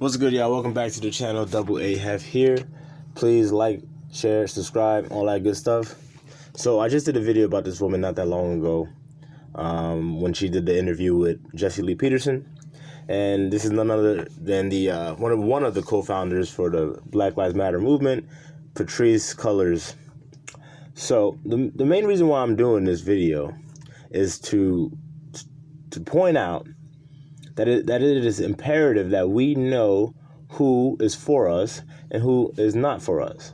What's good, y'all? Welcome back to the channel. Double A Hef here. Please like, share, subscribe, all that good stuff. So I just did a video about this woman not that long ago when she did the interview with Jesse Lee Peterson. And this is none other than the one of the co-founders for the Black Lives Matter movement, Patrice Cullors. So the main reason why I'm doing this video is to point out that it is imperative that we know who is for us and who is not for us.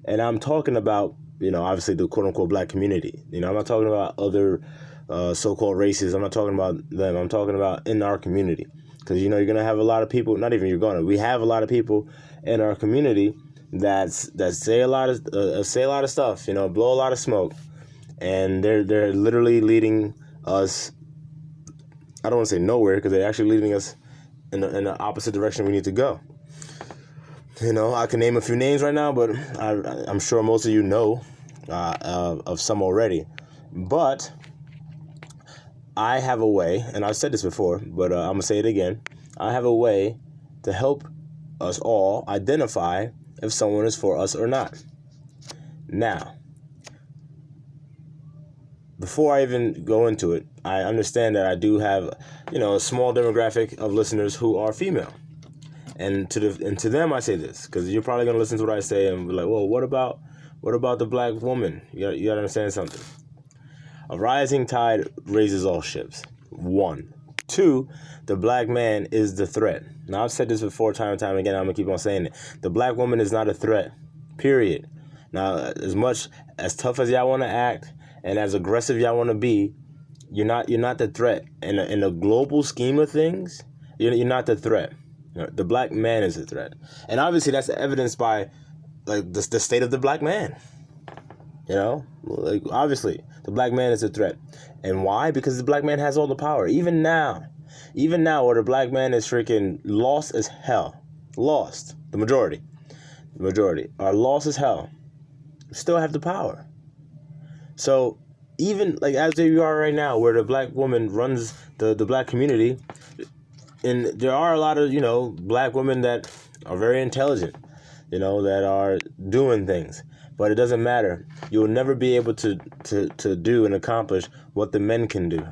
And I'm talking about, obviously the quote-unquote black community. I'm not talking about other so-called races. I'm not talking about them. I'm talking about in our community. Because, you're going to have a lot of people, we have a lot of people in our community that say a lot of stuff, blow a lot of smoke. And they're literally leading us, I don't want to say nowhere, because they're actually leading us in the opposite direction we need to go. I can name a few names right now, but I'm sure most of you know of some already. But I have a way, and I've said this before, but I'm going to say it again. I have a way to help us all identify if someone is for us or not. Now, before I even go into it, I understand that I do have, a small demographic of listeners who are female. And to them, I say this, because you're probably going to listen to what I say and be like, well, what about the black woman? You got to understand something. A rising tide raises all ships. 1. 2, the black man is the threat. Now, I've said this before time and time again. I'm going to keep on saying it. The black woman is not a threat, period. Now, as tough as y'all want to act and as aggressive y'all want to be, you're not the threat. In the global scheme of things, you're not the threat. The black man is the threat. And obviously that's evidenced by the state of the black man. Obviously the black man is a threat. And why? Because the black man has all the power. Even now where the black man is freaking lost as hell. Lost. The majority are lost as hell. Still have the power. So even as you are right now, where the black woman runs the black community, and there are a lot of, black women that are very intelligent, that are doing things. But it doesn't matter. You will never be able to do and accomplish what the men can do.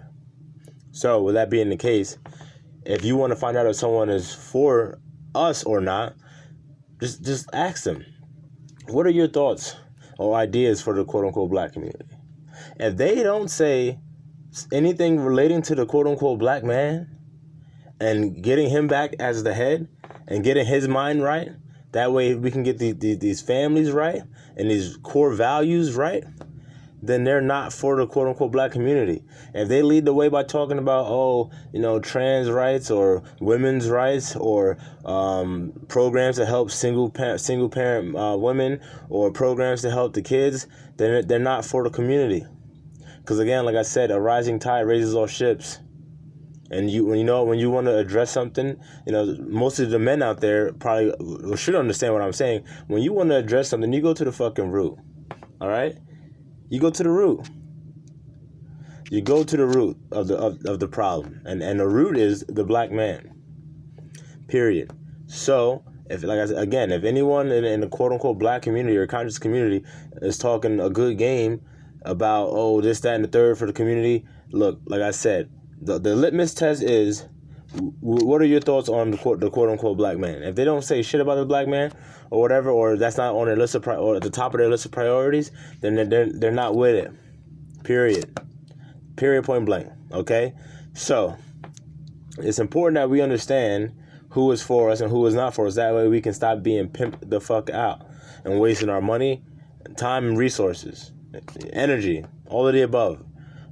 So with that being the case, if you want to find out if someone is for us or not, just ask them, what are your thoughts or ideas for the quote-unquote black community? If they don't say anything relating to the quote-unquote black man and getting him back as the head and getting his mind right, that way we can get these families right and these core values right, then they're not for the quote-unquote black community. If they lead the way by talking about, trans rights or women's rights or programs to help single parent women or programs to help the kids, then they're not for the community. Because again, like I said, a rising tide raises all ships. And when you want to address something, most of the men out there probably should understand what I'm saying. When you want to address something, you go to the fucking root. All right? You go to the root. You go to the root of the problem. And the root is the black man. Period. So, if anyone in the quote-unquote black community or conscious community is talking a good game about, this, that, and the third for the community, look, like I said, the litmus test is, what are your thoughts on the quote-unquote black man? If they don't say shit about the black man or whatever, or that's not on their list of or at the top of their list of priorities, then they're not with it. Period, point blank. Okay? So, it's important that we understand who is for us and who is not for us. That way we can stop being pimped the fuck out and wasting our money, time, and resources, energy, all of the above.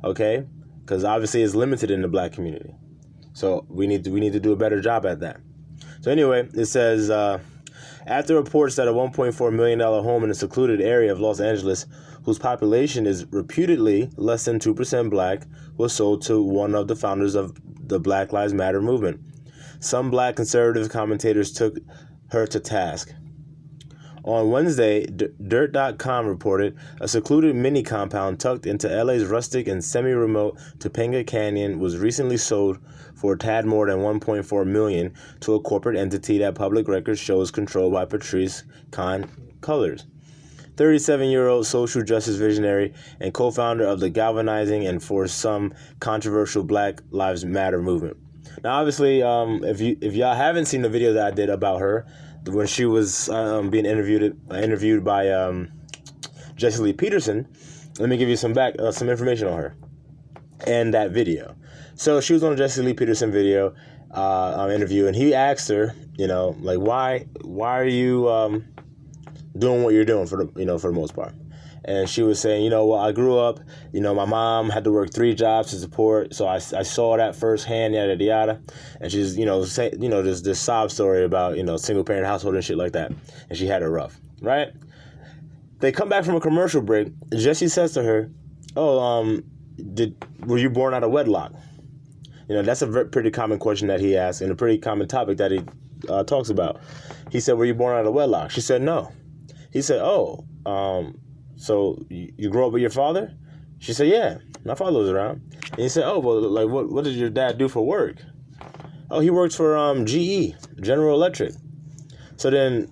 Okay? Because obviously it's limited in the black community. So we need to do a better job at that. So anyway, it says, after reports that a $1.4 million home in a secluded area of Los Angeles, whose population is reputedly less than 2% black, was sold to one of the founders of the Black Lives Matter movement, some black conservative commentators took her to task. On Wednesday, Dirt.com reported a secluded mini compound tucked into LA's rustic and semi-remote Topanga Canyon was recently sold for a tad more than $1.4 million to a corporate entity that public records shows controlled by Patrice Cullors, 37-year-old social justice visionary and co-founder of the galvanizing and for some controversial Black Lives Matter movement. Now, obviously, if y'all haven't seen the video that I did about her, when she was being interviewed by Jesse Lee Peterson, let me give you some information on her and that video. So she was on a Jesse Lee Peterson video interview, and he asked her, like, why are you doing what you're doing for the most part? And she was saying, well, I grew up, my mom had to work 3 jobs to support, so I saw that firsthand, yada, yada, yada. And she's, this sob story about, single parent household and shit like that. And she had it rough, right? They come back from a commercial break. Jesse says to her, were you born out of wedlock? That's a pretty common question that he asks and a pretty common topic that he talks about. He said, were you born out of wedlock? She said, no. He said, so you grew up with your father? She said, yeah, my father was around. And he said, like, what did your dad do for work? Oh, he works for GE, General Electric. So then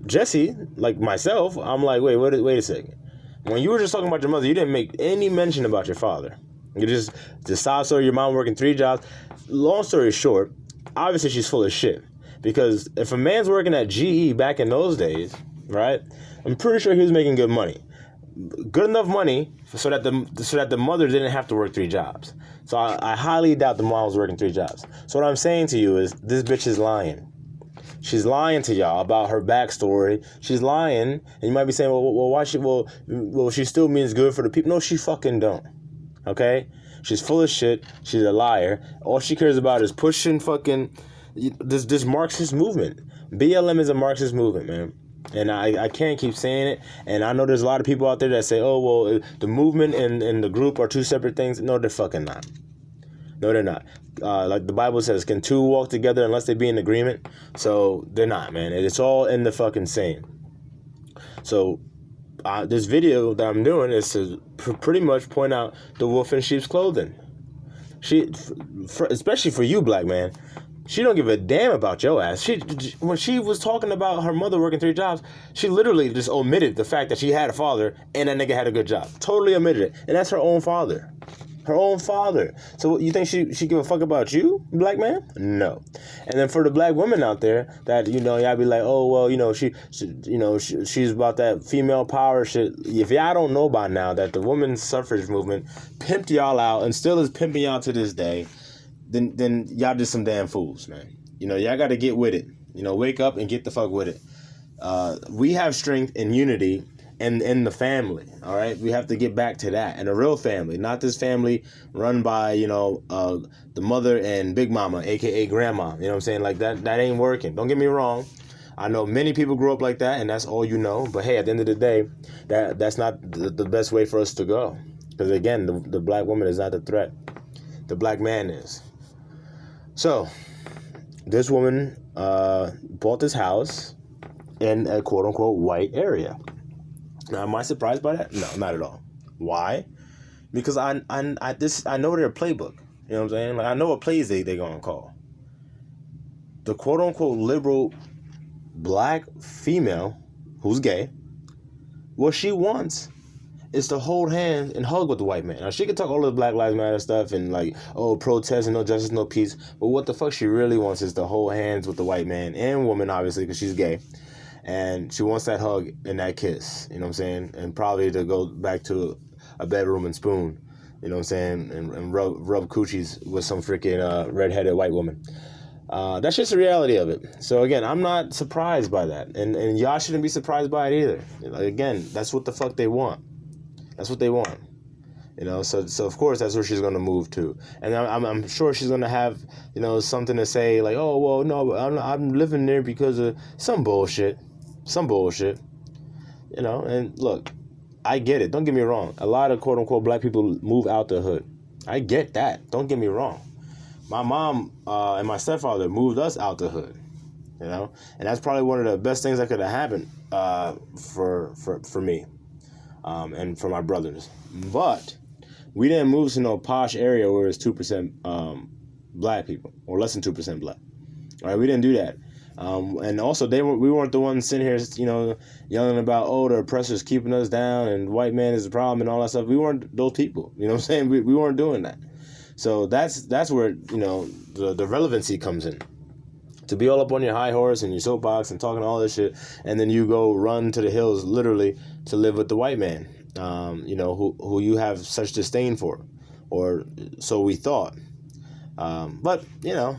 Jesse, like myself, I'm like, wait a second. When you were just talking about your mother, you didn't make any mention about your father. You just the sob story, your mom working 3 jobs. Long story short, obviously she's full of shit. Because if a man's working at GE back in those days, right, I'm pretty sure he was making good money. Good enough money so that the mother didn't have to work 3 jobs. So I highly doubt the mom was working 3 jobs. So what I'm saying to you is this bitch is lying. She's lying to y'all about her backstory. She's lying, and you might be saying, well, why she? Well, she still means good for the people. No, she fucking don't. Okay, she's full of shit. She's a liar. All she cares about is pushing fucking this Marxist movement. BLM is a Marxist movement, man. And I can't keep saying it. And I know there's a lot of people out there that say, oh, well, the movement and the group are 2 separate things. No, they're fucking not. No, they're not. Like the Bible says, can 2 walk together unless they be in agreement? So they're not, man. It's all in the fucking same. So this video that I'm doing is to pretty much point out the wolf in sheep's clothing. Especially for you, black man. She don't give a damn about your ass. When she was talking about her mother working 3 jobs, she literally just omitted the fact that she had a father and that nigga had a good job. Totally omitted it. And that's her own father. Her own father. So you think she give a fuck about you, black man? No. And then for the black women out there that, y'all be like, oh, well, she's about that female power shit. If y'all don't know by now that the women's suffrage movement pimped y'all out and still is pimping y'all to this day, then y'all just some damn fools, man. Y'all got to get with it. Wake up and get the fuck with it. We have strength and unity in the family, all right? We have to get back to that. And a real family, not this family run by, the mother and big mama, a.k.a. grandma. You know what I'm saying? Like, that ain't working. Don't get me wrong. I know many people grew up like that, and that's all you know. But, hey, at the end of the day, that's not the best way for us to go. Because, again, the black woman is not the threat. The black man is. So, this woman bought this house in a quote-unquote white area. Now, am I surprised by that? No, not at all. Why? Because I know their playbook. You know what I'm saying? Like, I know what plays they're gonna call. The quote-unquote liberal black female who's gay, what she wants is to hold hands and hug with the white man. Now, she can talk all the Black Lives Matter stuff and like, oh, protest and no justice, no peace. But what the fuck she really wants is to hold hands with the white man and woman, obviously, because she's gay. And she wants that hug and that kiss, you know what I'm saying? And probably to go back to a bedroom and spoon, you know what I'm saying? And rub coochies with some freaking redheaded white woman. That's just the reality of it. So, again, I'm not surprised by that. And y'all shouldn't be surprised by it either. Again, that's what the fuck they want. That's what they want. So of course, that's where she's going to move to. And I'm sure she's going to have, something to say like, oh, well, no, I'm living there because of some bullshit. And look, I get it. Don't get me wrong. A lot of quote unquote black people move out the hood. I get that. Don't get me wrong. My mom and my stepfather moved us out the hood. you know? And that's probably one of the best things that could have happened for me and for my brothers. But we didn't move to no posh area where it's 2% black people, or less than 2% black. All right, we didn't do that. And also, we weren't the ones sitting here, you know, yelling about, oh, the oppressor's keeping us down and white man is the problem and all that stuff. We weren't those people. You know what I'm saying? We weren't doing that. So that's where, you know, the relevancy comes in. To be all up on your high horse and your soapbox and talking all this shit, and then you go run to the hills literally to live with the white man, you know, who you have such disdain for, or so we thought. But you know,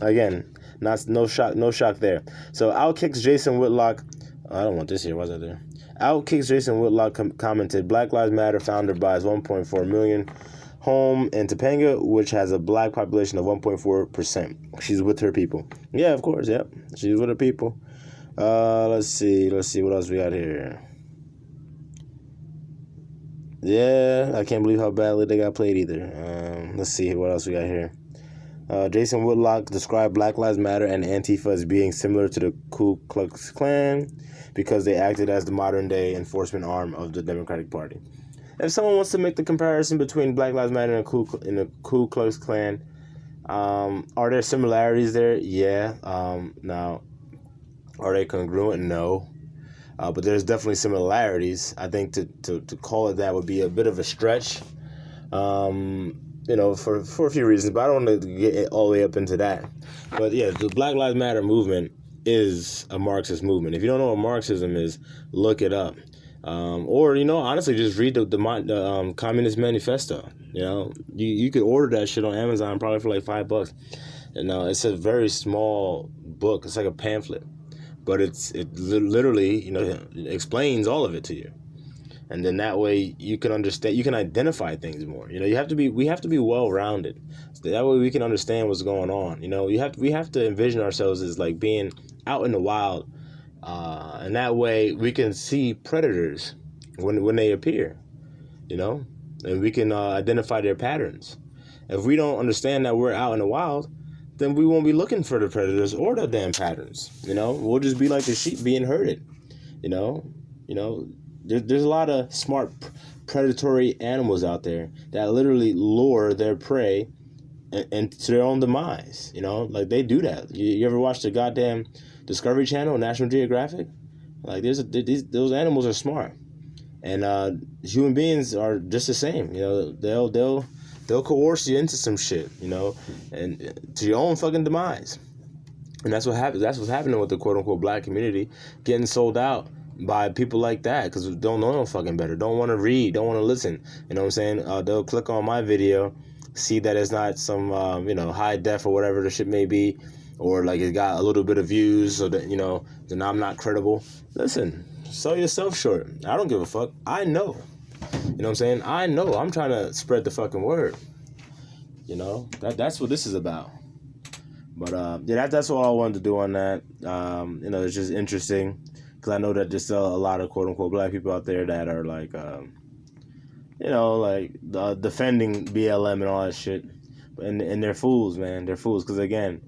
again, no shock there. So Outkicks Jason Whitlock, I don't want this here. Why's that there? Outkicks Jason Whitlock commented, Black Lives Matter founder buys 1.4 million home in Topanga, which has a black population of 1.4%. She's with her people. Yeah, of course. Yep, she's with her people. Let's see what else we got here. Yeah, I can't believe how badly they got played either. Let's see what else we got here. Jason Whitlock described Black Lives Matter and Antifa as being similar to the Ku Klux Klan because they acted as the modern-day enforcement arm of the Democratic Party. If someone wants to make the comparison between Black Lives Matter and the Ku Klux Klan, are there similarities there? Yeah. Now, are they congruent? No. But there's definitely similarities. I think to call it that would be a bit of a stretch. You know, for a few reasons, but I don't want to get all the way up into that. But yeah, the Black Lives Matter movement is a Marxist movement. If you don't know what Marxism is, look it up. Or, you know, honestly, just read the Communist Manifesto. You know, you could order that shit on Amazon probably for like $5. And it's a very small book. It's like a pamphlet, but it literally, you know, explains all of it to you. And then that way you can understand, you can identify things more. You know, we have to be well-rounded. So that way we can understand what's going on. You know, we have to envision ourselves as like being out in the wild. And that way we can see predators when they appear, you know, and we can identify their patterns. If we don't understand that we're out in the wild, then we won't be looking for the predators or the damn patterns. You know, we'll just be like the sheep being herded. You know, there's a lot of smart predatory animals out there that literally lure their prey and to their own demise. You know, like they do that. You ever watch the goddamn Discovery Channel, National Geographic? Like those animals are smart, and human beings are just the same. You know, they'll coerce you into some shit. You know, and to your own fucking demise. And that's what happens. That's what's happening with the quote unquote black community getting sold out by people like that, because don't know no fucking better, don't want to read, don't want to listen. You know what I'm saying? They'll click on my video, see that it's not some you know, high def or whatever the shit may be, or like it got a little bit of views, so that, you know, then I'm not credible. Listen, sell yourself short. I don't give a fuck. I know. You know what I'm saying? I know. I'm trying to spread the fucking word. You know, that's what this is about. But yeah, that's all I wanted to do on that. You know, it's just interesting. Because I know that there's still a lot of quote-unquote black people out there that are like, you know, like defending BLM and all that shit. And they're fools, man. They're fools. Because, again,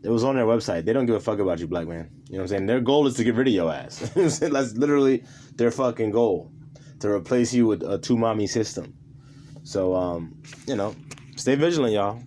it was on their website. They don't give a fuck about you, black man. You know what I'm saying? Their goal is to get rid of your ass. That's literally their fucking goal. To replace you with a two-mommy system. So, you know, stay vigilant, y'all.